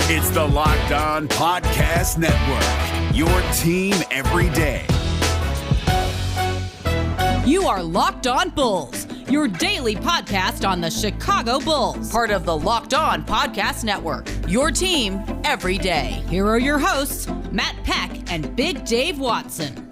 It's the Locked On Podcast Network, your team every day. You are Locked On Bulls, your daily podcast on the Chicago Bulls, part of the Locked On Podcast Network, your team every day. Here are your hosts, Matt Peck and Big Dave Watson.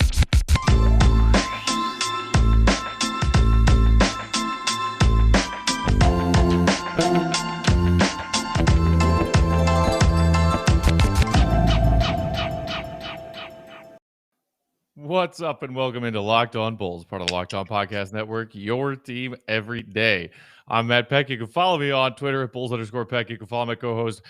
What's up and welcome into Locked On Bulls, part of the Locked On Podcast Network, your team every day. I'm Matt Peck. You can follow me on Twitter at Bulls_Peck. You can follow my co-host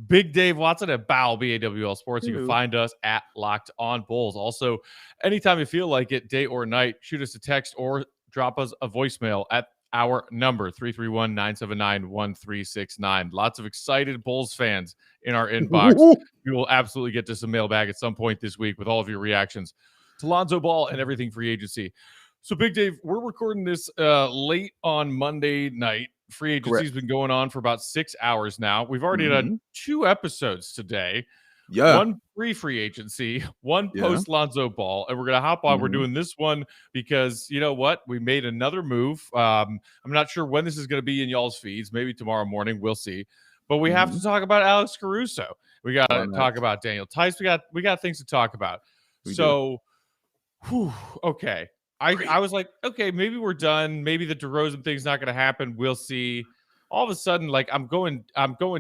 Big Dave Watson at BAWL Sports. You can find us at Locked On Bulls. Also, anytime you feel like it, day or night, shoot us a text or drop us a voicemail at our number, 331-979-1369. Lots of excited Bulls fans in our inbox. We will absolutely get to some mailbag at some point this week with all of your reactions to Lonzo Ball and everything free agency. So, Big Dave, we're recording this late on Monday night. Free agency has been going on for about 6 hours now. We've already done 2 episodes today. Yeah. One pre-free agency, one post-Lonzo Ball. And we're going to hop on. We're doing this one because, you know what? We made another move. I'm not sure when this is going to be in y'all's feeds. Maybe tomorrow morning. We'll see. But we have to talk about Alex Caruso. We got to talk about Daniel Theis. We got things to talk about. Okay. I was like, okay, maybe we're done. Maybe the Derozan thing's not going to happen. We'll see. All of a sudden, like I'm going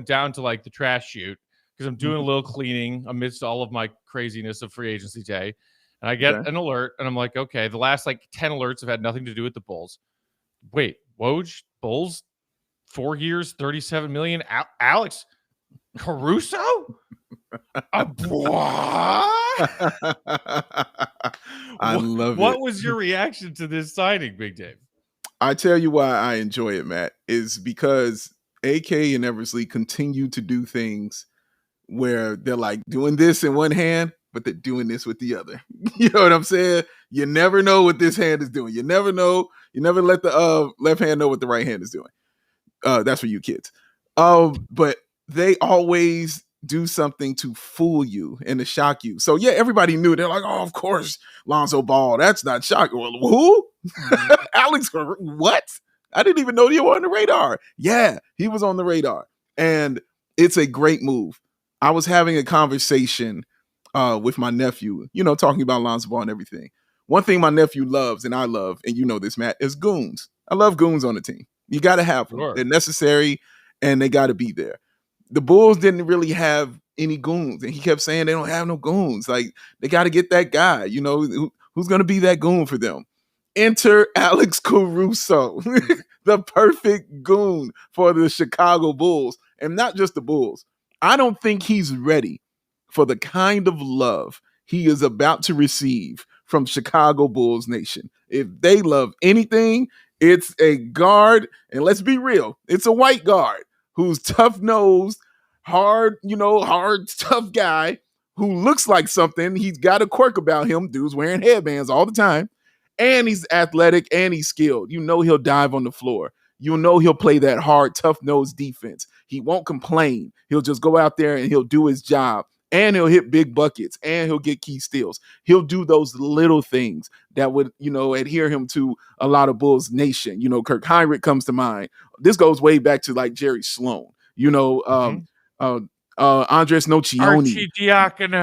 down to like the trash chute because I'm doing a little cleaning amidst all of my craziness of free agency day. And I get an alert and I'm like, okay, the last like 10 alerts have had nothing to do with the Bulls. Wait, Woj, Bulls, 4 years, $37 million. Alex Caruso? What? I love it. What was your reaction to this signing, Big Dave? I tell you why I enjoy it, Matt, is because AK and Eversley continue to do things where they're like doing this in one hand, but they're doing this with the other. You know what I'm saying? You never know what this hand is doing. You never know. You never let the left hand know what the right hand is doing. That's for you kids. But they always do something to fool you and to shock you. So yeah, everybody knew. They're like, oh, of course, Lonzo Ball. That's not shocking. Well, who? Alex, what? I didn't even know you were on the radar. Yeah, he was on the radar. And it's a great move. I was having a conversation with my nephew, talking about Lonzo Ball and everything. One thing my nephew loves, and I love, and you know this, Matt, is goons. I love goons on the team. You got to have them. Sure. They're necessary, and they got to be there. The Bulls didn't really have any goons, and he kept saying they don't have no goons. Like, they got to get that guy, who's going to be that goon for them. Enter Alex Caruso, the perfect goon for the Chicago Bulls, and not just the Bulls. I don't think he's ready for the kind of love he is about to receive from Chicago Bulls Nation. If they love anything, it's a guard, and let's be real, it's a white guard who's tough-nosed, hard, tough guy who looks like something. He's got a quirk about him. Dude's wearing headbands all the time. And he's athletic and he's skilled. He'll dive on the floor. He'll play that hard, tough-nosed defense. He won't complain. He'll just go out there and he'll do his job. And he'll hit big buckets. And he'll get key steals. He'll do those little things that would, adhere him to a lot of Bulls Nation. Kirk Heinrich comes to mind. This goes way back to like Jerry Sloan. Andres Nocioni.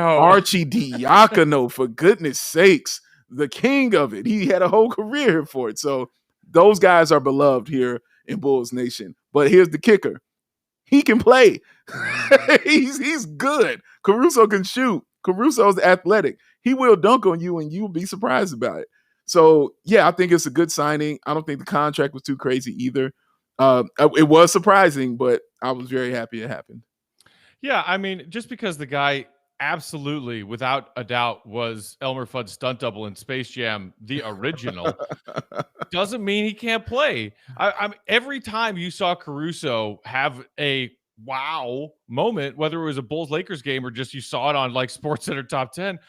Archie Diacono, for goodness sakes. The king of it. He had a whole career here for it. So those guys are beloved here in Bulls Nation. But here's the kicker. He can play. He's good. Caruso can shoot. Caruso's athletic. He will dunk on you and you'll be surprised about it. So, yeah, I think it's a good signing. I don't think the contract was too crazy either. It was surprising, but I was very happy it happened. Yeah, I mean, just because the guy absolutely, without a doubt, was Elmer Fudd's stunt double in Space Jam, the original, doesn't mean he can't play. I mean, every time you saw Caruso have a wow moment, whether it was a Bulls-Lakers game or just you saw it on like SportsCenter Top 10,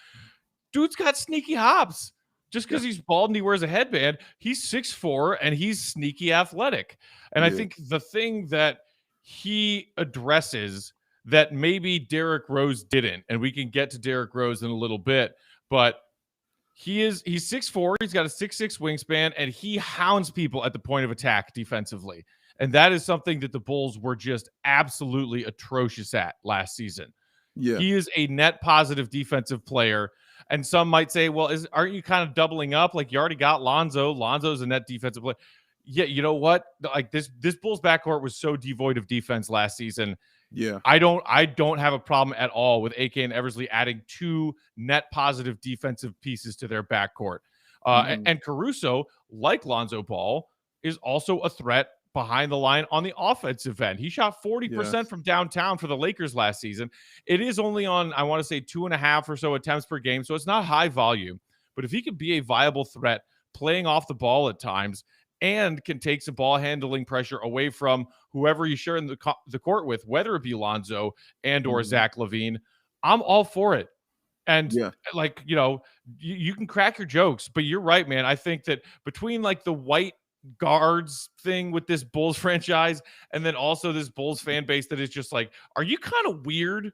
dude's got sneaky hops. Just because he's bald and he wears a headband, he's 6'4" and he's sneaky athletic. And I think the thing that he addresses that maybe Derrick Rose didn't. And we can get to Derrick Rose in a little bit, but he's 6'4", he's got a 6'6" wingspan, and he hounds people at the point of attack defensively. And that is something that the Bulls were just absolutely atrocious at last season. Yeah. He is a net positive defensive player. And some might say, well, aren't you kind of doubling up? Like, you already got Lonzo. Lonzo's a net defensive player. Yeah, you know what? Like, this Bulls backcourt was so devoid of defense last season. Yeah. I don't have a problem at all with AK and Eversley adding 2 net positive defensive pieces to their backcourt. And Caruso, like Lonzo Ball, is also a threat behind the line on the offensive end. He shot 40% from downtown for the Lakers last season. It is only on, I want to say, 2.5 or so attempts per game, so it's not high volume. But if he could be a viable threat playing off the ball at times and can take some ball handling pressure away from whoever he's sharing the court with, whether it be Lonzo and or Zach LaVine, I'm all for it. And like, you can crack your jokes, but you're right, man. I think that between like the white guards thing with this Bulls franchise and then also this Bulls fan base that is just like, are you kind of weird,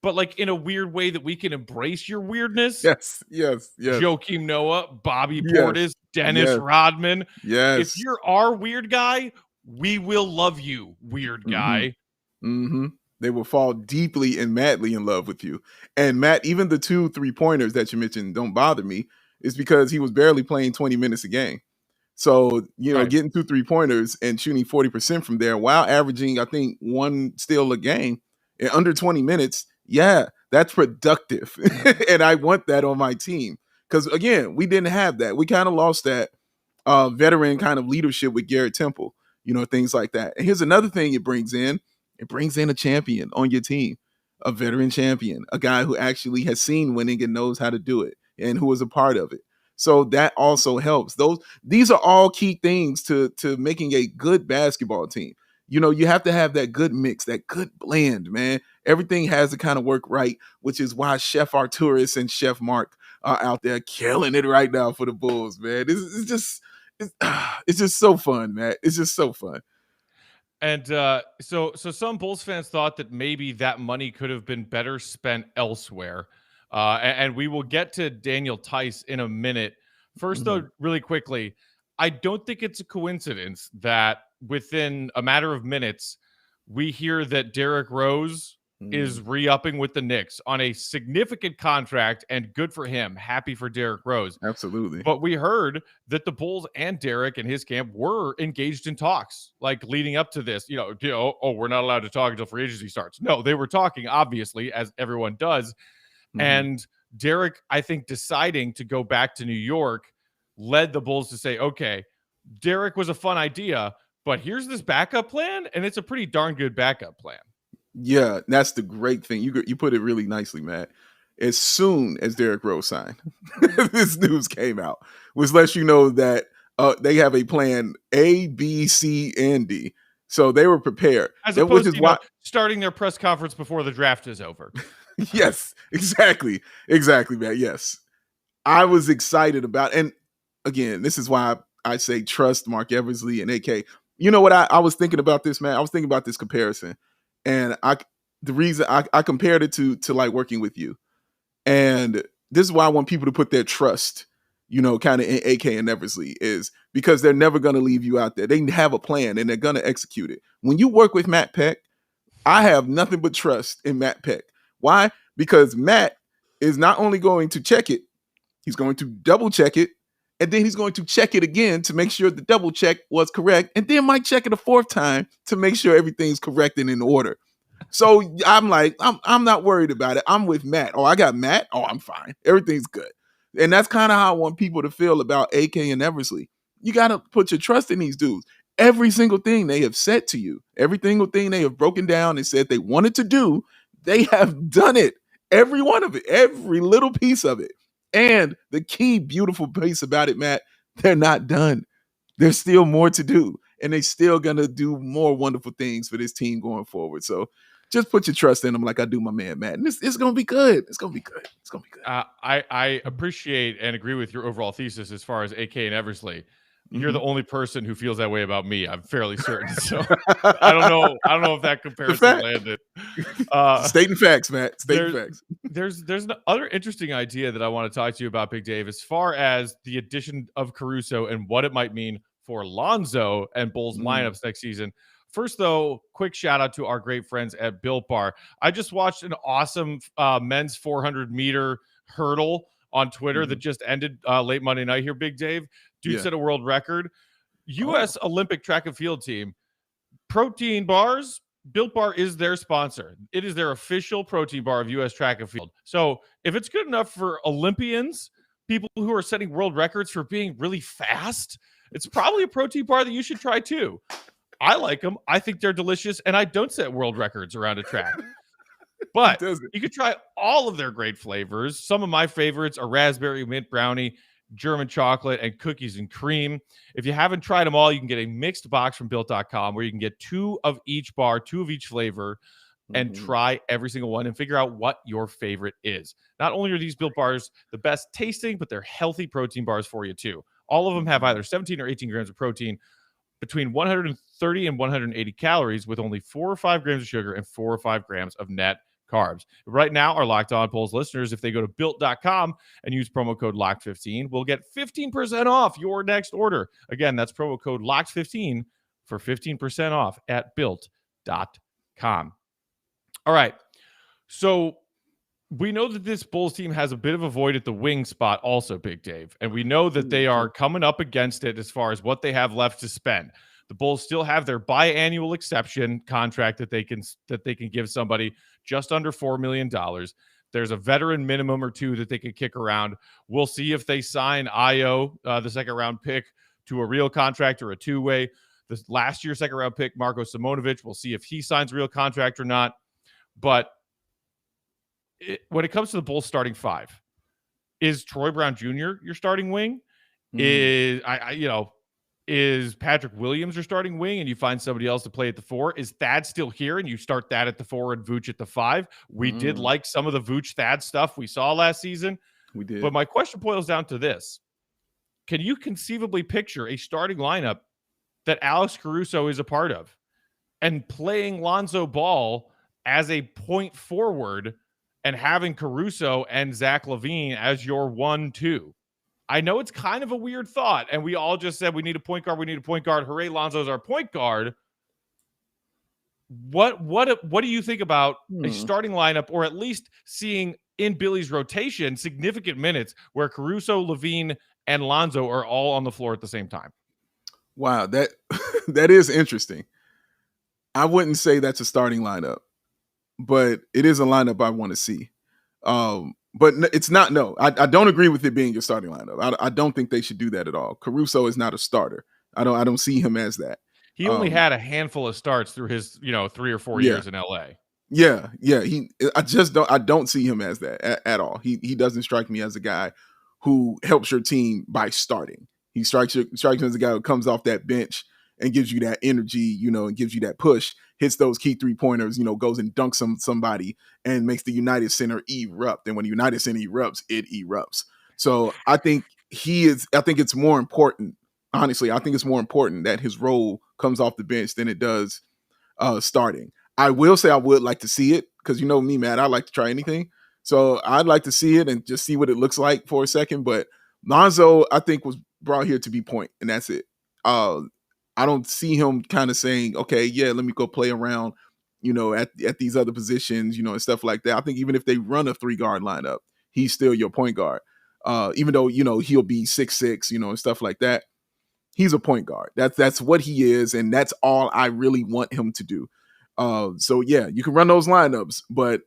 but like in a weird way that we can embrace your weirdness? Yes. Joakim Noah, Bobby Portis, Dennis Rodman. Yes. If you're our weird guy, we will love you, weird guy. They will fall deeply and madly in love with you. And Matt, even the 2 3-pointers that you mentioned don't bother me. It's because he was barely playing 20 minutes a game. So, getting 2 3-pointers and shooting 40% from there while averaging, I think, 1 steal a game in under 20 minutes. Yeah, that's productive. And I want that on my team. Because, again, we didn't have that. We kind of lost that veteran kind of leadership with Garrett Temple, things like that. And here's another thing it brings in. It brings in a champion on your team, a veteran champion, a guy who actually has seen winning and knows how to do it and who was a part of it. So that also helps. These are all key things to making a good basketball team. You have to have that good mix, that good blend, man. Everything has to kind of work right, which is why Chef Arturis and Chef Mark are out there killing it right now for the Bulls, man. It's just so fun, man. It's just so fun. And so some Bulls fans thought that maybe that money could have been better spent elsewhere. And we will get to Daniel Theis in a minute. First, though, really quickly, I don't think it's a coincidence that within a matter of minutes, we hear that Derrick Rose is re-upping with the Knicks on a significant contract, and good for him. Happy for Derrick Rose. Absolutely. But we heard that the Bulls and Derrick and his camp were engaged in talks, like leading up to this, we're not allowed to talk until free agency starts. No, they were talking, obviously, as everyone does. And Derrick, I think, deciding to go back to New York led the Bulls to say, okay, Derrick was a fun idea, but here's this backup plan, and it's a pretty darn good backup plan. Yeah, that's the great thing. You put it really nicely, Matt. As soon as Derrick Rose signed, this news came out, which lets you know that they have a plan A, B, C, and D. So they were prepared. As opposed to starting their press conference before the draft is over. Yes, exactly, man. Yes, I was excited about, and again, this is why I say trust Mark Eversley and AK. You know what? I was thinking about this, man. I was thinking about this comparison, and the reason I compared it to like working with you, and this is why I want people to put their trust, kind of in AK and Eversley, is because they're never going to leave you out there. They have a plan and they're going to execute it. When you work with Matt Peck, I have nothing but trust in Matt Peck. Why? Because Matt is not only going to check it, he's going to double check it, and then he's going to check it again to make sure the double check was correct, and then might check it a 4th time to make sure everything's correct and in order. So I'm like, I'm not worried about it. I'm with Matt. Oh, I got Matt. Oh, I'm fine. Everything's good. And that's kind of how I want people to feel about AK and Eversley. You got to put your trust in these dudes. Every single thing they have said to you, every single thing they have broken down and said they wanted to do, they have done it. Every one of it, every little piece of it. And the key beautiful piece about it, Matt, they're not done. There's still more to do. And they're still going to do more wonderful things for this team going forward. So just put your trust in them like I do my man, Matt. And it's going to be good. It's going to be good. It's going to be good. I appreciate and agree with your overall thesis as far as AK and Eversley. you're the only person who feels that way about me. I'm fairly certain. So I don't know if that comparison landed. Stating facts, Matt. Stating facts. There's another interesting idea that I want to talk to you about, Big Dave, as far as the addition of Caruso and what it might mean for Lonzo and Bulls lineups next season. First, though, quick shout out to our great friends at Built Bar. I just watched an awesome men's 400-meter hurdle on Twitter that just ended late Monday night here, Big Dave. Dude set a world record. U.S. Olympic track and field team, protein bars, Built Bar is their sponsor. It is their official protein bar of U.S. track and field. So if it's good enough for Olympians, people who are setting world records for being really fast, it's probably a protein bar that you should try too. I like them. I think they're delicious, and I don't set world records around a track. But you could try all of their great flavors. Some of my favorites are raspberry mint brownie, German chocolate, and cookies and cream. If you haven't tried them all, you can get a mixed box from Built.com where you can get 2 of each bar, 2 of each flavor, and try every single one and figure out what your favorite is. Not only are these Built bars the best tasting, but they're healthy protein bars for you too. All of them have either 17 or 18 grams of protein, between 130 and 180 calories, with only 4 or 5 grams of sugar and 4 or 5 grams of net carbs. Right now, our Locked On Bulls listeners, if they go to Built.com and use promo code LOCKED15, will get 15% off your next order. Again, that's promo code LOCKED15 for 15% off at Built.com. All right, so we know that this Bulls team has a bit of a void at the wing spot also, Big Dave, and we know that they are coming up against it as far as what they have left to spend. The Bulls still have their biannual exception contract that they can give somebody just under $4 million. There's a veteran minimum or 2 that they could kick around. We'll see if they sign Ayo, the second-round pick, to a real contract or a two-way. This last year's second-round pick, Marko Simonovic, we'll see if he signs a real contract or not. But when it comes to the Bulls starting 5, is Troy Brown Jr. your starting wing? Is Patrick Williams your starting wing and you find somebody else to play at the 4? Is Thad still here and you start that at the 4 and Vooch at the 5? We did like some of the Vooch Thad stuff we saw last season. We did. But my question boils down to this. Can you conceivably picture a starting lineup that Alex Caruso is a part of and playing Lonzo Ball as a point forward and having Caruso and Zach LaVine as your 1-2? I know it's kind of a weird thought, and we all just said we need a point guard. We need a point guard. Hooray, Lonzo's our point guard. What do you think about a starting lineup, or at least seeing in Billy's rotation significant minutes where Caruso, LaVine, and Lonzo are all on the floor at the same time? Wow, that is interesting. I wouldn't say that's a starting lineup, but it is a lineup I want to see. But it's not. No, I don't agree with it being your starting lineup. I don't think they should do that at all. Caruso is not a starter. I don't see him as that. He only had a handful of starts through his 3 or 4 years in LA. Yeah. I don't see him as that at all. He doesn't strike me as a guy who helps your team by starting. He strikes me as a guy who comes off that bench and gives you that energy, and gives you that push, hits those key 3-pointers, goes and dunks somebody and makes the United Center erupt. And when the United Center erupts, it erupts. So I think it's more important. Honestly, I think it's more important that his role comes off the bench than it does starting. I will say I would like to see it because me, Matt, I like to try anything. So I'd like to see it and just see what it looks like for a second. But Lonzo, I think, was brought here to be point, and that's it. I don't see him kind of saying, okay, yeah, let me go play around, at these other positions, and stuff like that. I think even if they run a 3-guard lineup, he's still your point guard. Even though, he'll be 6'6", and stuff like that. He's a point guard. That's what he is, and that's all I really want him to do. So yeah, you can run those lineups, but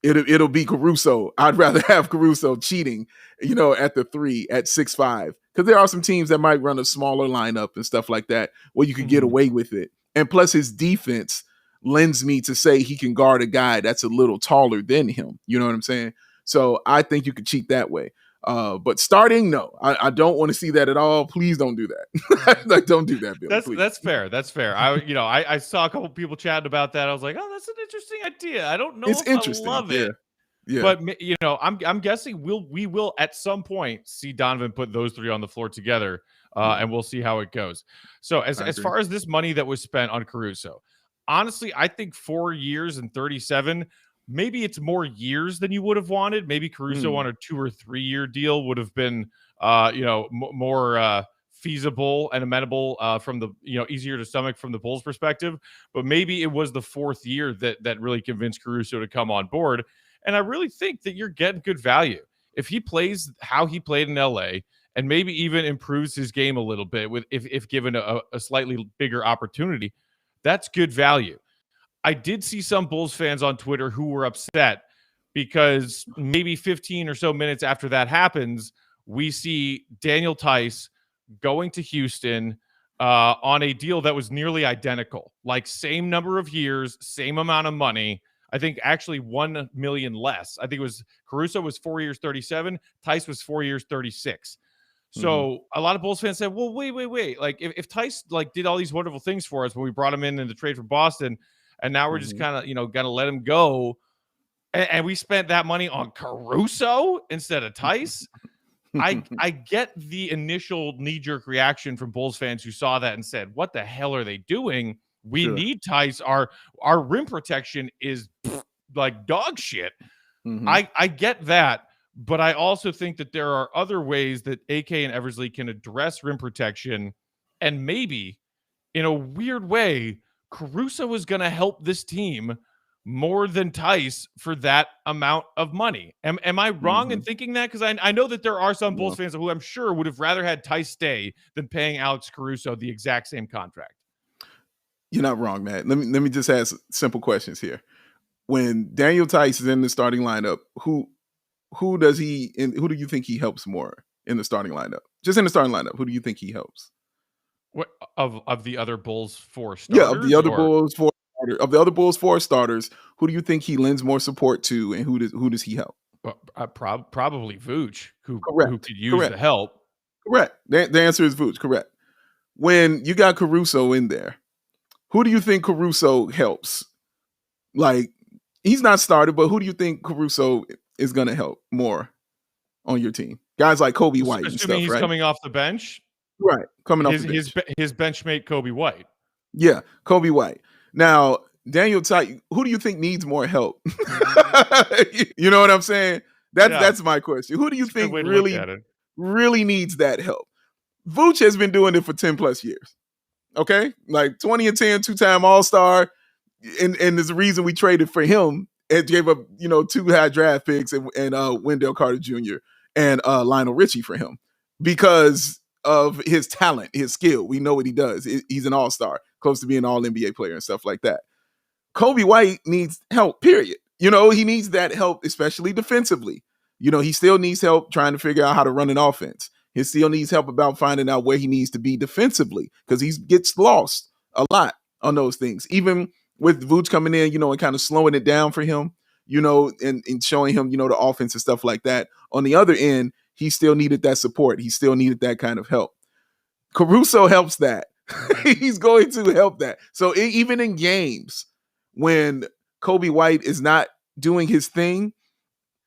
it'll be Caruso. I'd rather have Caruso cheating, at the 3 at 6'5", because there are some teams that might run a smaller lineup and stuff like that where you could get away with it. And plus, his defense lends me to say he can guard a guy that's a little taller than him. You know what I'm saying? So I think you could cheat that way. But starting, no, I don't want to see that at all. Please don't do that. Don't do that, Billy. That's fair. That's fair. I saw a couple people chatting about that. I was like, oh, that's an interesting idea. I don't know if I love it. Yeah. But I'm guessing we will at some point see Donovan put those 3 on the floor together. and we'll see how it goes. So as far as this money that was spent on Caruso, honestly, I think 4 years and 37, maybe it's more years than you would have wanted. Maybe Caruso on a 2 or 3 year deal would have been, more feasible and amenable from the, easier to stomach from the Bulls perspective. But maybe it was the 4th year that really convinced Caruso to come on board. And I really think that you're getting good value. If he plays how he played in LA and maybe even improves his game a little bit if given a slightly bigger opportunity, that's good value. I did see some Bulls fans on Twitter who were upset because maybe 15 or so minutes after that happens, we see Daniel Theis going to Houston on a deal that was nearly identical, like same number of years, same amount of money. I think actually 1 million less. I think it was Caruso was 4 years, 37. Theis was 4 years, 36. So a lot of Bulls fans said, well, wait. Like if Theis did all these wonderful things for us when we brought him in the trade for Boston, and now we're just kind of, gonna let him go. And we spent that money on Caruso instead of Theis. I get the initial knee-jerk reaction from Bulls fans who saw that and said, what the hell are they doing? We need Theis. Our rim protection is like dog shit. I get that, but I also think that there are other ways that AK and Eversley can address rim protection, and maybe in a weird way, Caruso is going to help this team more than Theis for that amount of money. Am I wrong in thinking that? Because I know that there are some Bulls fans who I'm sure would have rather had Theis stay than paying Alex Caruso the exact same contract. You're not wrong, man. Let me just ask simple questions here. When Daniel Theis is in the starting lineup, who do you think he helps more in the starting lineup? Just in the starting lineup, who do you think he helps? What of the other Bulls 4 starters? Yeah, of the other Bulls 4 starters, who do you think he lends more support to, and who does he help? Probably Vooch, who could use the help. Correct. The answer is Vooch. Correct. When you got Caruso in there, who do you think Caruso helps? Like, he's not started, but who do you think Caruso is going to help more on your team? Guys like Kobe White and stuff, he's right? Coming off the bench? Right. Coming off the bench. His benchmate, Kobe White. Yeah, Kobe White. Now, Daniel Theis, who do you think needs more help? You know what I'm saying? That's my question. Who do you think really needs that help? Vooch has been doing it for 10 plus years. Okay? Like 20 and 10, 2-time All-Star. And there's a reason we traded for him and gave up, 2 high draft picks and Wendell Carter Jr. and Lionel Richie for him because of his talent, his skill. We know what he does. He's an all-star, close to being an all-NBA player and stuff like that. Kobe White needs help, period. He needs that help, especially defensively. He still needs help trying to figure out how to run an offense. He still needs help about finding out where he needs to be defensively because he gets lost a lot on those things. Even with Vooch coming in, and kind of slowing it down for him, and showing him, the offense and stuff like that. On the other end, he still needed that support. He still needed that kind of help. Caruso helps that. He's going to help that. So even in games when Kobe White is not doing his thing,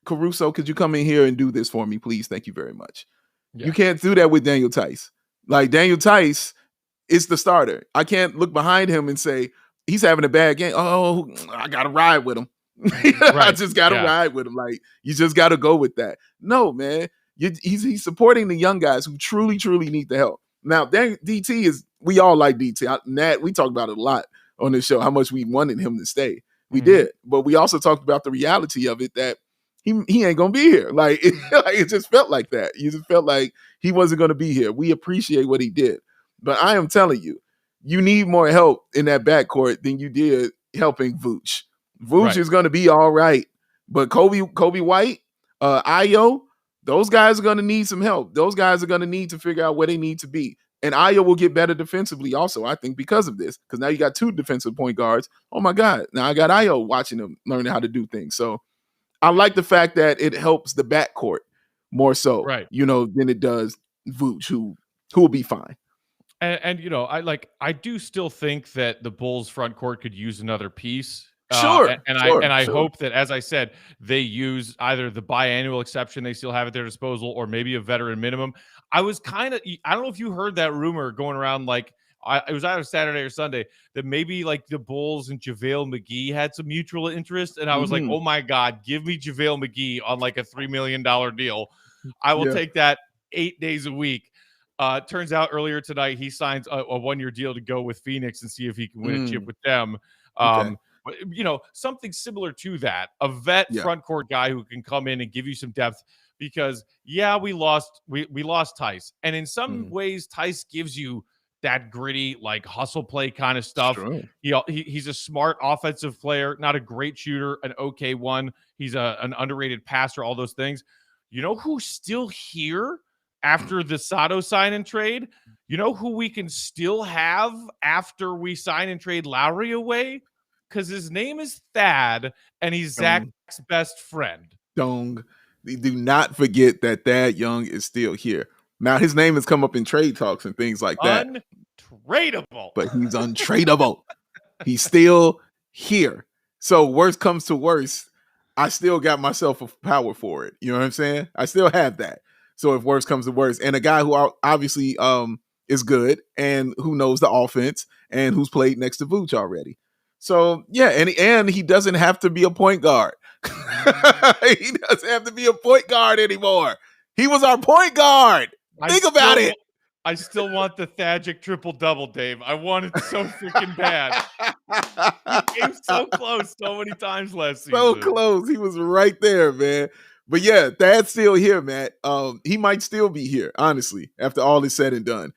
Caruso, could you come in here and do this for me, please? Thank you very much. Yeah. You can't do that with Daniel Theis. Like, Daniel Theis is the starter. I can't look behind him and say, he's having a bad game. Oh, I got to ride with him. I just got to ride with him. Like, you just got to go with that. No, man. He's supporting the young guys who truly, truly need the help. Now, DT we all like DT. Nat, we talked about it a lot on this show, how much we wanted him to stay. We did. But we also talked about the reality of it that he ain't going to be here. Like, it just felt like that. You just felt like he wasn't going to be here. We appreciate what he did. But I am telling you, you need more help in that backcourt than you did helping Vooch. Vooch is going to be all right. But Kobe White, Ayo, those guys are going to need some help. Those guys are going to need to figure out where they need to be. And Ayo will get better defensively also, I think, because of this. Because now you got 2 defensive point guards. Oh, my God. Now I got Ayo watching him, learning how to do things. So I like the fact that it helps the backcourt more so, than it does Vooch, who will be fine. And I do still think that the Bulls front court could use another piece. Sure. I hope that, as I said, they use either the biannual exception they still have at their disposal or maybe a veteran minimum. I don't know if you heard that rumor going around, like it was either Saturday or Sunday, that maybe like the Bulls and JaVale McGee had some mutual interest. And I was like, oh my God, give me JaVale McGee on like a $3 million deal. I will take that 8 days a week. Turns out earlier tonight, he signs a 1-year deal to go with Phoenix and see if he can win a chip with them. But, something similar to that, a vet front court guy who can come in and give you some depth, because we lost Theis. And in some ways, Theis gives you that gritty, like hustle play kind of stuff. He's a smart offensive player, not a great shooter, an okay one. He's an underrated passer, all those things. You know who's still here after the Sato sign and trade? You know who we can still have after we sign and trade Lowry away? Because his name is Thad, and he's Zach's best friend. Do not forget that Thad Young is still here. Now, his name has come up in trade talks and things like that. Untradeable. But he's untradeable. He's still here. So worst comes to worst, I still got myself a power for it. You know what I'm saying? I still have that. So if worst comes to worst, and a guy who obviously is good and who knows the offense and who's played next to Vooch already. So, and he doesn't have to be a point guard. He doesn't have to be a point guard anymore. He was our point guard. Think about it. I still want the Thagic triple-double, Dave. I want it so freaking bad. He came so close so many times last season. So close. He was right there, man. But Thad's still here, Matt. He might still be here, honestly, after all is said and done.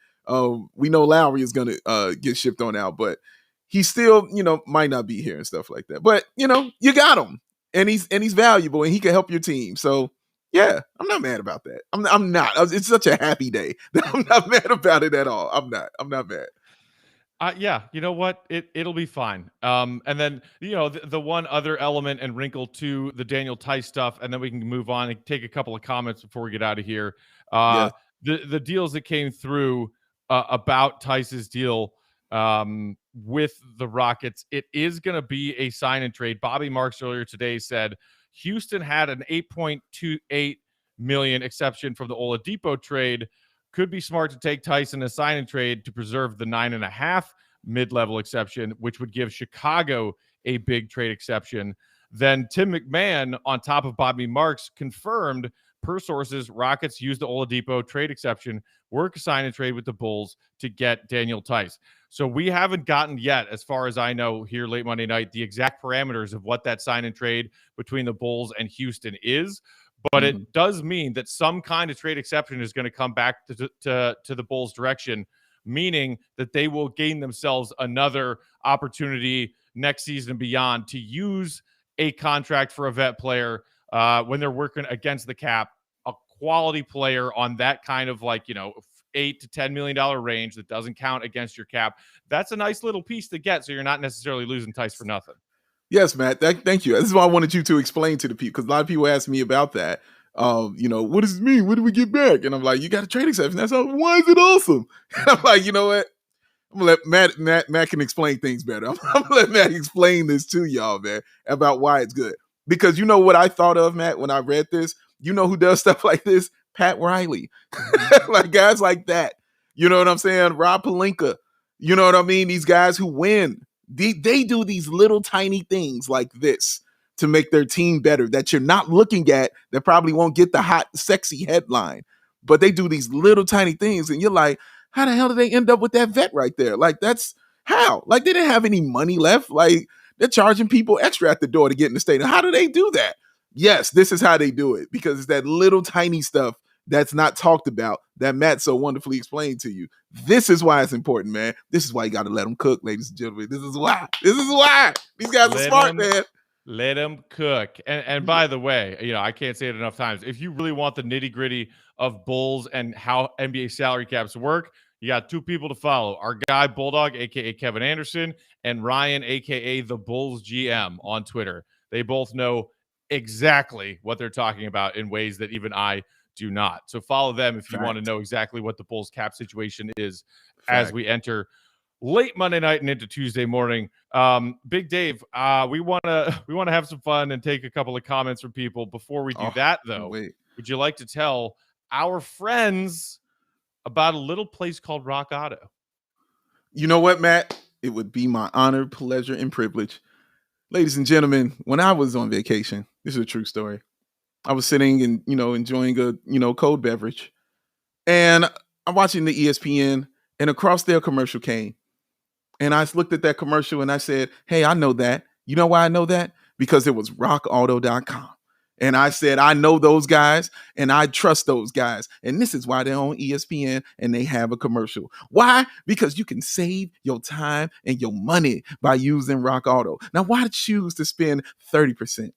We know Lowry is going to get shipped on out, but he still, might not be here and stuff like that. But, you got him, and he's valuable, and he can help your team. So, I'm not mad about that. I'm not. It's such a happy day that I'm not mad about it at all. I'm not mad. You know what? It'll be fine. And then, the one other element and wrinkle to the Daniel Theis stuff, and then we can move on and take a couple of comments before we get out of here. The deals that came through about Theis's deal with the Rockets, it is going to be a sign and trade. Bobby Marks earlier today said Houston had an $8.28 million exception from the Oladipo trade. Could be smart to take Theis in a sign and trade to preserve the 9.5 mid-level exception, which would give Chicago a big trade exception. Then Tim McMahon, on top of Bobby Marks, confirmed per sources Rockets used the Oladipo trade exception, work a sign and trade with the Bulls to get Daniel Theis. So we haven't gotten yet, as far as I know, here late Monday night, the exact parameters of what that sign and trade between the Bulls and Houston is. But it does mean that some kind of trade exception is going to come back to the Bulls' direction, meaning that they will gain themselves another opportunity next season and beyond to use a contract for a vet player when they're working against the cap, a quality player on that kind of $8 to $10 million range that doesn't count against your cap. That's a nice little piece to get, so you're not necessarily losing Theis for nothing. Yes, Matt. Thank you. This is what I wanted you to explain to the people, because a lot of people ask me about that. What does it mean? What do we get back? And I'm like, you got a trade exception. That's all. Why is it awesome? And I'm like, you know what? I'm gonna let Matt can explain things better. I'm gonna let Matt explain this to y'all, man, about why it's good. Because you know what I thought of, Matt, when I read this? You know who does stuff like this? Pat Riley. Like guys like that. You know what I'm saying? Rob Pelinka. You know what I mean? These guys who win. They do these little tiny things like this to make their team better that you're not looking at, that probably won't get the hot, sexy headline. But they do these little tiny things, and you're like, how the hell did they end up with that vet right there? Like, that's how? Like, they didn't have any money left. Like, they're charging people extra at the door to get in the stadium. How do they do that? Yes, this is how they do it, because it's that little tiny stuff that's not talked about that Matt so wonderfully explained to you. This is why it's important, man. This is why you got to let them cook, ladies and gentlemen. This is why. These guys are smart, man. Let them cook. And by the way, I can't say it enough times. If you really want the nitty gritty of Bulls and how NBA salary caps work, you got two people to follow. Our guy, Bulldog, a.k.a. Kevin Anderson, and Ryan, a.k.a. the Bulls GM on Twitter. They both know exactly what they're talking about in ways that even I do not. So follow them if you want to know exactly what the Bulls cap situation is as we enter late Monday night and into Tuesday morning. Big Dave, we want to have some fun and take a couple of comments from people. Before we do that, though, would you like to tell our friends about a little place called RockAuto? You know what, Matt? It would be my honor, pleasure, and privilege. Ladies and gentlemen, when I was on vacation, this is a true story. I was sitting and, enjoying a, cold beverage. And I'm watching the ESPN, and across their commercial came. And I looked at that commercial and I said, hey, I know that. You know why I know that? Because it was rockauto.com. And I said, I know those guys and I trust those guys. And this is why they're on ESPN and they have a commercial. Why? Because you can save your time and your money by using Rock Auto. Now, why choose to spend 30%,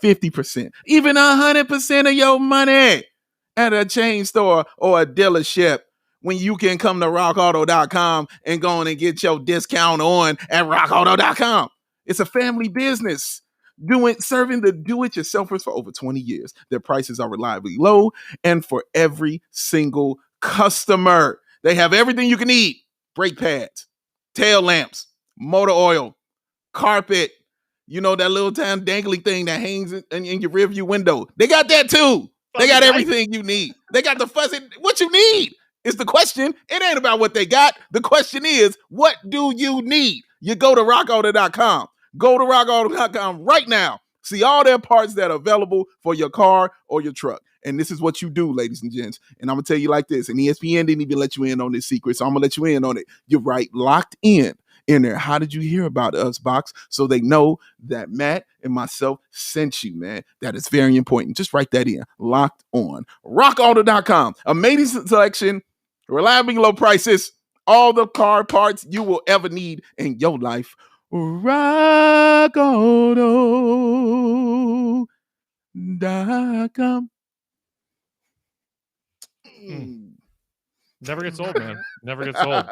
50%, even 100% of your money at a chain store or a dealership when you can come to rockauto.com and go on and get your discount on at rockauto.com? It's a family business serving the do-it-yourselfers for over 20 years. Their prices are reliably low, and for every single customer, they have everything you can need: brake pads, tail lamps, motor oil, carpet, that little tiny dangly thing that hangs in your rearview window. They got that too. They got everything you need. They got the fuzzy. What you need is the question. It ain't about what they got. The question is, what do you need? You go to rockauto.com. Go to rockauto.com right now. See all their parts that are available for your car or your truck. And this is what you do, ladies and gents. And I'm going to tell you like this. And ESPN didn't even let you in on this secret, so I'm going to let you in on it. You're right, locked in there. How did you hear about us, box? So they know that Matt and myself sent you, man. That is very important. Just write that in. Locked on. rockauto.com. Amazing selection, reliably low prices, all the car parts you will ever need in your life. rockauto.com. Never gets old, man. Never gets old.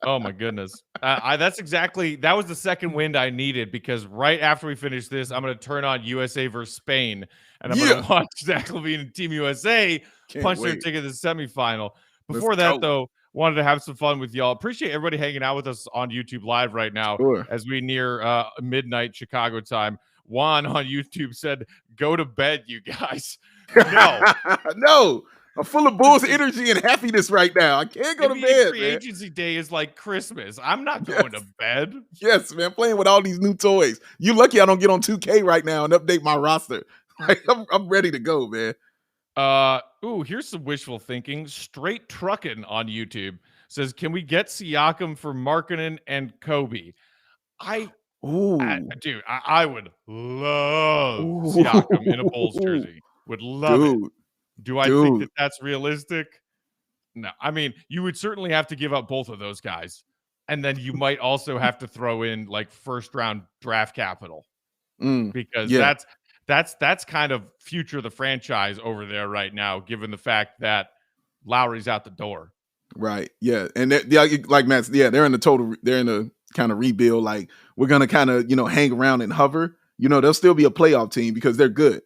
Oh my goodness. That was the second wind I needed, because right after we finish this, I'm going to turn on USA versus Spain, and I'm going to watch Zach LaVine and Team USA punch their ticket to the semifinal. Before that, though, wanted to have some fun with y'all. Appreciate everybody hanging out with us on YouTube Live right now as we near midnight Chicago time. Juan on YouTube said, "Go to bed, you guys." No. No. I'm full of Bulls energy and happiness right now. I can't go to bed, free agency day is like Christmas. I'm not going to bed. Yes, man. Playing with all these new toys. You lucky I don't get on 2K right now and update my roster. I'm ready to go, man. Here's some wishful thinking. Straight Truckin' on YouTube says, "Can we get Siakam for Markkanen and Kobe?" I would love Siakam in a Bulls jersey. Would love it. Do I think that that's realistic? No. I mean, you would certainly have to give up both of those guys. And then you might also have to throw in like first round draft capital. Because that's kind of future of the franchise over there right now, given the fact that Lowry's out the door. Right. Yeah. And like Matt, they're in a kind of rebuild. Like, we're going to kind of, hang around and hover. They'll still be a playoff team because they're good.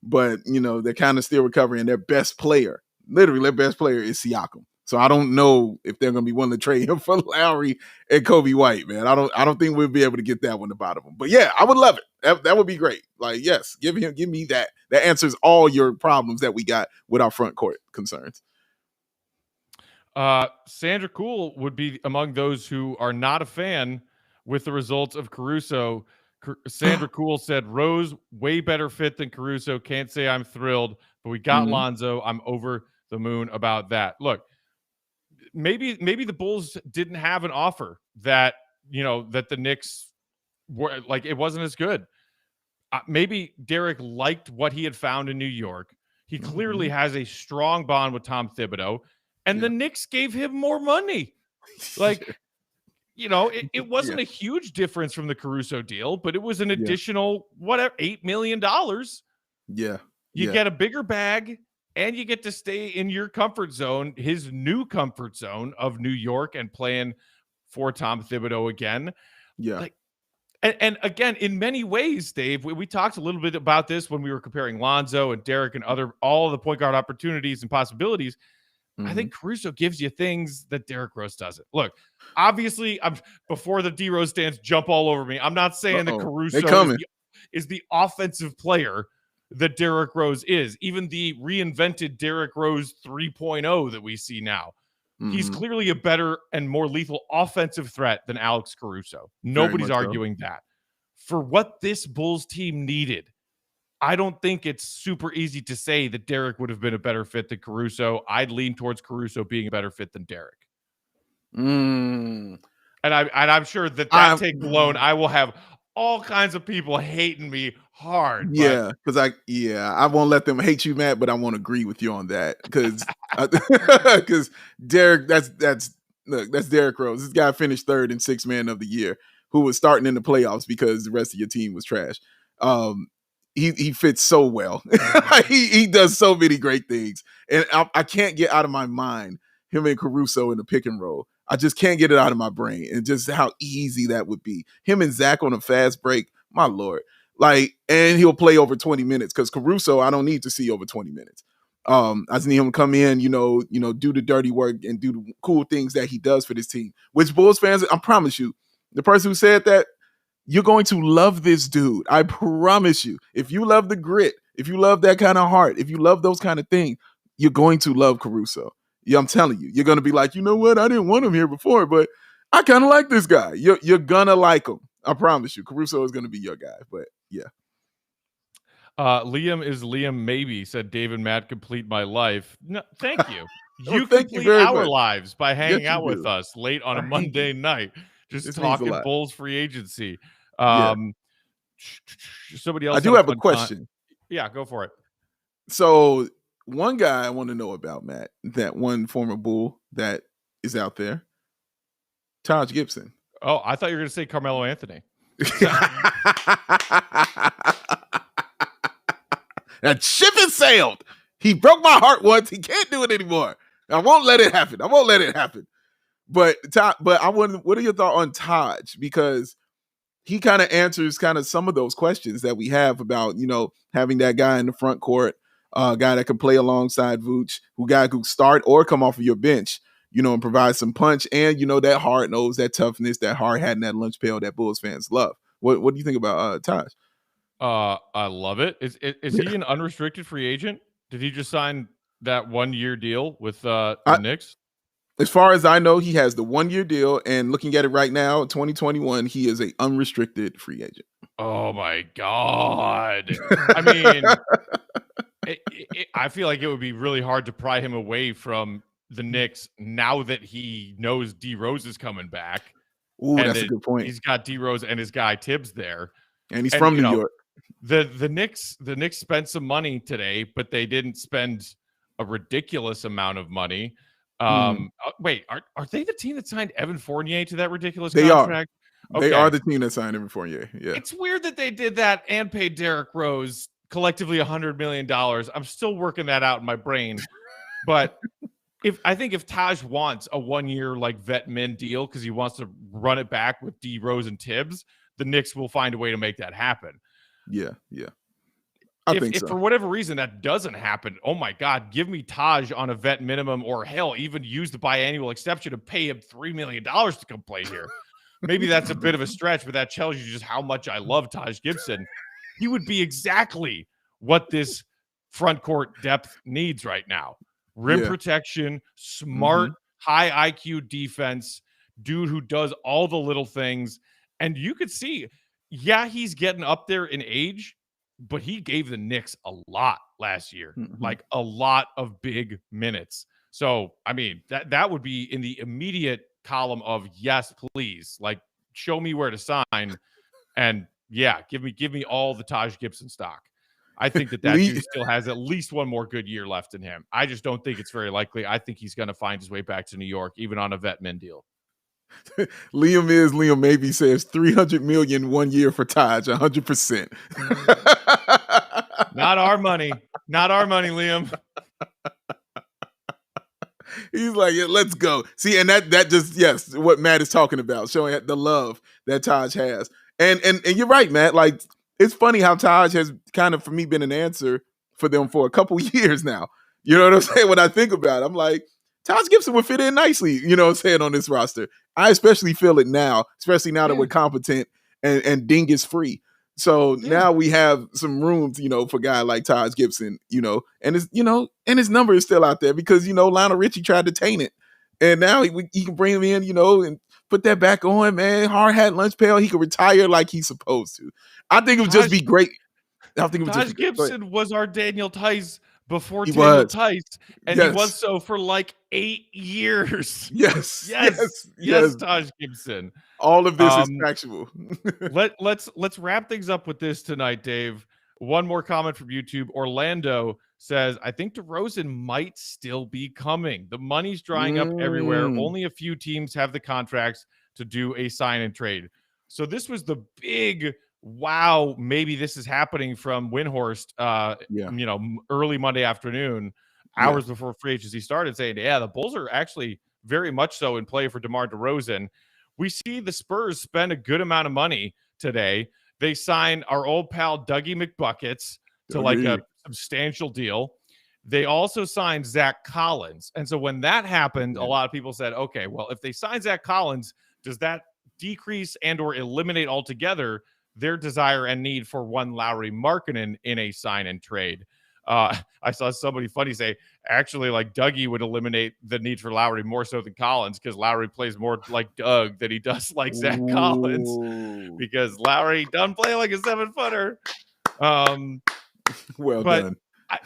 But, they're kind of still recovering. Their best player, literally their best player, is Siakam. So I don't know if they're going to be willing to trade him for Lowry and Kobe White, man. I don't think we'll be able to get that one about him. But yeah, I would love it. That would be great. Like, yes, give me that. That answers all your problems that we got with our front court concerns. Sandra Cool would be among those who are not a fan with the results of Caruso. Sandra Cool said, "Rose, way better fit than Caruso. Can't say I'm thrilled, but we got Lonzo. I'm over the moon about that." Look, maybe the Bulls didn't have an offer that, that the Knicks were like, it wasn't as good. Maybe Derrick liked what he had found in New York. He clearly has a strong bond with Tom Thibodeau, and the Knicks gave him more money. Like, it wasn't a huge difference from the Caruso deal, but it was an additional, $8 million. Yeah. You get a bigger bag, and you get to stay in your comfort zone, his new comfort zone of New York, and playing for Tom Thibodeau again. Yeah. And again, in many ways, Dave, we talked a little bit about this when we were comparing Lonzo and Derrick and all of the point guard opportunities and possibilities. I think Caruso gives you things that Derrick Rose doesn't. Look, obviously, before the D Rose stands jump all over me. I'm not saying that Caruso is the offensive player that Derrick Rose is. Even the reinvented Derrick Rose 3.0 that we see now. He's clearly a better and more lethal offensive threat than Alex Caruso. Nobody's arguing that. For what this Bulls team needed, I don't think it's super easy to say that Derrick would have been a better fit than Caruso. I'd lean towards Caruso being a better fit than Derrick. And I'm sure that take alone, I will have all kinds of people hating me hard. Yeah, because I won't let them hate you, Matt, but I won't agree with you on that because Derrick, that's Derrick Rose. This guy finished third in Sixth Man of the Year, who was starting in the playoffs because the rest of your team was trash. He fits so well. he does so many great things, and I can't get out of my mind him and Caruso in the pick and roll. I just can't get it out of my brain, and just how easy that would be. Him and Zach on a fast break, my Lord. And he'll play over 20 minutes because Caruso, I don't need to see over 20 minutes. I just need him to come in, do the dirty work and do the cool things that he does for this team. Which Bulls fans, I promise you, the person who said that, you're going to love this dude. I promise you. If you love the grit, if you love that kind of heart, if you love those kind of things, you're going to love Caruso. Yeah, I'm telling you. You're going to be like, you know what? I didn't want him here before, but I kind of like this guy. You're going to like him. I promise you. Caruso is going to be your guy, but yeah. Liam is Liam maybe, said Dave and Matt complete my life. No, thank you. You thank complete you very our much. lives by hanging out do. with us late on a Monday night. Just This talking means a lot. Bulls free agency. Yeah. Somebody else. I do have a question. Yeah, go for it. So one guy I want to know about, Matt, that one former Bull that is out there, Taj Gibson. Oh, I thought you were going to say Carmelo Anthony. That ship has sailed. He broke my heart once. He can't do it anymore. I won't let it happen. But I wonder, what are your thoughts on Taj? Because he kind of answers kind of some of those questions that we have about, having that guy in the front court, a guy that can play alongside Vooch, guy who start or come off of your bench, and provide some punch and, that hard nose, that toughness, that hard hat, and that lunch pail that Bulls fans love. What do you think about Taj? I love it. Is he an unrestricted free agent? Did he just sign that 1-year deal with the Knicks? As far as I know, he has the 1-year deal, and looking at it right now, 2021, he is a unrestricted free agent. Oh my God! I mean, I feel like it would be really hard to pry him away from the Knicks now that he knows D Rose is coming back. Ooh, that's a good point. He's got D Rose and his guy Tibbs there, and he's from New York. The Knicks spent some money today, but they didn't spend a ridiculous amount of money. Wait, are they the team that signed Evan Fournier to that ridiculous contract? They are the team that signed Evan Fournier. Yeah, it's weird that they did that and paid Derrick Rose collectively $100 million. I'm still working that out in my brain, but I think if Taj wants a 1-year vet min deal because he wants to run it back with D Rose and Tibbs, the Knicks will find a way to make that happen. Yeah. I think so. If for whatever reason that doesn't happen, oh my God, give me Taj on a vet minimum, or hell, even use the biannual exception to pay him $3 million to come play here. Maybe that's a bit of a stretch, but that tells you just how much I love Taj Gibson. He would be exactly what this front court depth needs right now. Rim protection, smart, high IQ defense, dude who does all the little things. And you could see, he's getting up there in age, but he gave the Knicks a lot last year, a lot of big minutes. So, I mean, that would be in the immediate column of yes, please. Show me where to sign. And give me all the Taj Gibson stock. I think that dude still has at least one more good year left in him. I just don't think it's very likely. I think he's going to find his way back to New York, even on a vet min deal. Liam maybe says $300 million 1 year for Taj, 100%. Not our money, Liam. He's like, let's go. See, and that just what Matt is talking about, showing the love that Taj has. And you're right, Matt. It's funny how Taj has kind of, for me, been an answer for them for a couple years now. You know what I'm saying? When I think about it, I'm like, Taj Gibson would fit in nicely, you know what I'm saying, on this roster. I especially feel it now, especially now that we're competent and Ding is free. So now we have some room, you know, for a guy like Taj Gibson, you know, and his number is still out there because, you know, Lionel Richie tried to taint it. And now he can bring him in, you know, and put that back on, man. Hard hat, lunch pail. He could retire like he's supposed to. I think it would just be great. I think it would Taj just Gibson was our Daniel Theis before He Daniel was. Theis, and he was so for like 8 years. Yes. Taj Gibson. All of this is factual. Let's wrap things up with this tonight, Dave. One more comment from YouTube. Orlando says, I think DeRozan might still be coming. The money's drying up everywhere. Only a few teams have the contracts to do a sign and trade. So this was the big wow, maybe this is happening from Windhorst, you know, early Monday afternoon, hours before free agency started, saying, the Bulls are actually very much so in play for DeMar DeRozan. We see the Spurs spend a good amount of money today. They sign our old pal Dougie McBuckets to like a substantial deal. They also signed Zach Collins. And so when that happened, a lot of people said, okay, well, if they sign Zach Collins, does that decrease and or eliminate altogether their desire and need for one Lauri Markkanen in a sign and trade? I saw somebody funny say, actually, like Dougie would eliminate the need for Lauri more so than Collins because Lauri plays more like Doug than he does like Zach Collins because Lauri doesn't play like a 7-footer. Well done.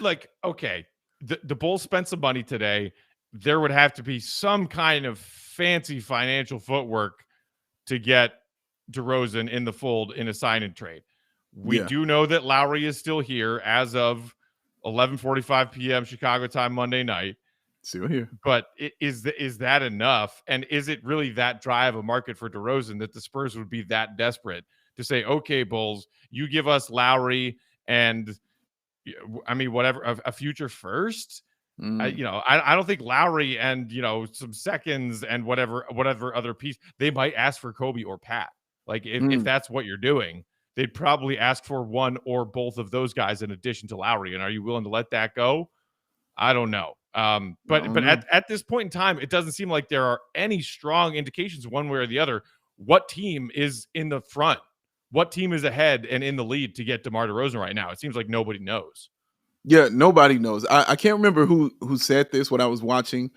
The Bulls spent some money today. There would have to be some kind of fancy financial footwork to get DeRozan in the fold in a sign and trade. We do know that Lauri is still here as of 11:45 p.m. Chicago time Monday night. Still here. But is that enough? And is it really that dry of a market for DeRozan that the Spurs would be that desperate to say, okay, Bulls, you give us Lauri and I mean, whatever, a future first? I don't think Lauri and, you know, some seconds and whatever other piece, they might ask for Kobe or Pat. Like if that's what you're doing, they'd probably ask for one or both of those guys in addition to Lauri. And are you willing to let that go? I don't know. But at this point in time, it doesn't seem like there are any strong indications one way or the other. What team is in the front? What team is ahead and in the lead to get DeMar DeRozan right now? It seems like nobody knows. Yeah, nobody knows. I can't remember who said this when I was watching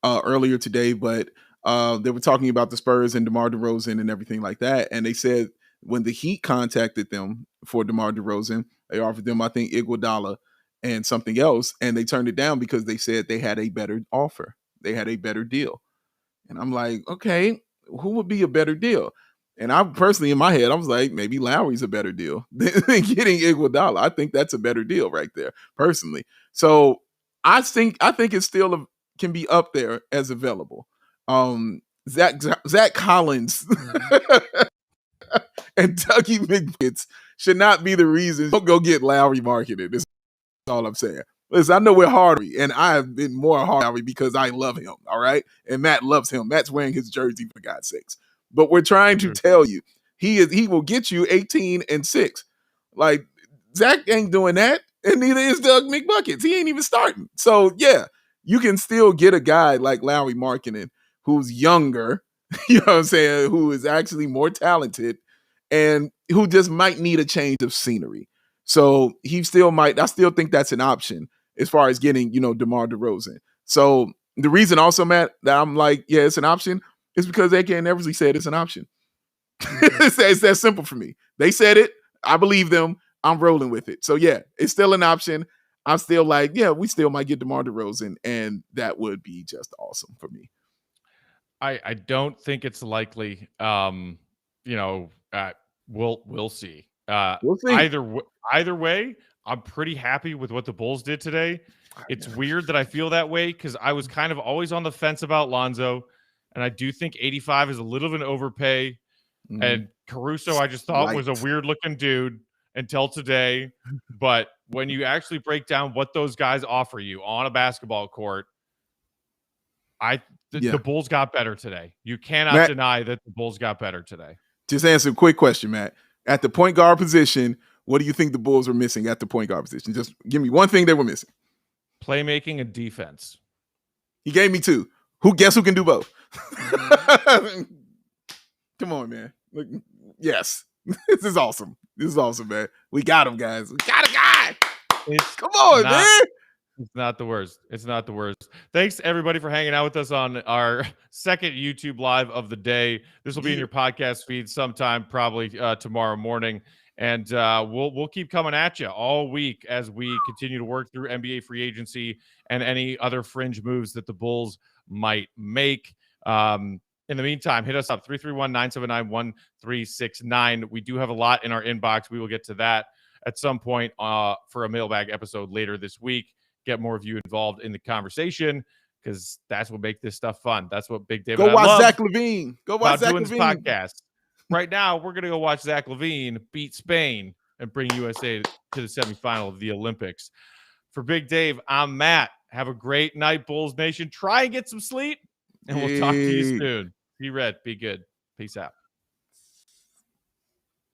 earlier today, but they were talking about the Spurs and DeMar DeRozan and everything like that. And they said when the Heat contacted them for DeMar DeRozan, they offered them, I think, Iguodala and something else, and they turned it down because they said they had a better offer. They had a better deal. And I'm like, okay, who would be a better deal? And I personally, in my head, I was like, maybe Lowry's a better deal than getting Iguodala. I think that's a better deal right there, personally. So I think it still can be up there as available. Zach Collins and Dougie McBuckets should not be the reason. Don't go get Lauri Markkanen. That's all I'm saying. Listen, I know we're hard, and I have been more hard because I love him. All right, and Matt loves him. Matt's wearing his jersey for God's sakes. But we're trying to tell you, he will get you 18 and 6. Like Zach ain't doing that, and neither is Doug McBuckets. He ain't even starting. So yeah, you can still get a guy like Lauri Markkanen who's younger, you know what I'm saying, who is actually more talented, and who just might need a change of scenery. So he still might. I still think that's an option as far as getting, you know, DeMar DeRozan. So the reason also, Matt, that I'm like, yeah, it's an option. It's because AK and Eversley said it's an option. It's that simple for me. They said it. I believe them. I'm rolling with it. So, yeah, it's still an option. I'm still like, yeah, we still might get DeMar DeRozan, and that would be just awesome for me. I don't think it's likely. We'll see. We'll see. Either way, I'm pretty happy with what the Bulls did today. It's weird that I feel that way because I was kind of always on the fence about Lonzo. And I do think 85 is a little of an overpay. And Caruso, I just thought was a weird looking dude until today. But when you actually break down what those guys offer you on a basketball court, the Bulls got better today. You cannot deny that the Bulls got better today. Just answer a quick question, Matt. At the point guard position, what do you think the Bulls were missing at the point guard position? Just give me one thing they were missing. Playmaking and defense. He gave me 2. Guess who can do both? Come on, man. Look, yes. This is awesome. This is awesome, man. We got him, guys. We got a guy. Come on, man. It's not the worst. It's not the worst. Thanks everybody for hanging out with us on our second YouTube live of the day. This will be in your podcast feed sometime, probably tomorrow morning. And we'll keep coming at you all week as we continue to work through NBA free agency and any other fringe moves that the Bulls might make. In the meantime, hit us up 331-979-1369. We do have a lot in our inbox. We will get to that at some point for a mailbag episode later this week. Get more of you involved in the conversation because that's what makes this stuff fun. That's what Big David Go watch Zach LaVine. Go watch Zach LaVine. Podcast. Right now, we're going to go watch Zach LaVine beat Spain and bring USA to the semifinal of the Olympics. For Big Dave, I'm Matt. Have a great night, Bulls Nation. Try and get some sleep, and we'll talk to you soon. Be red. Be good. Peace out.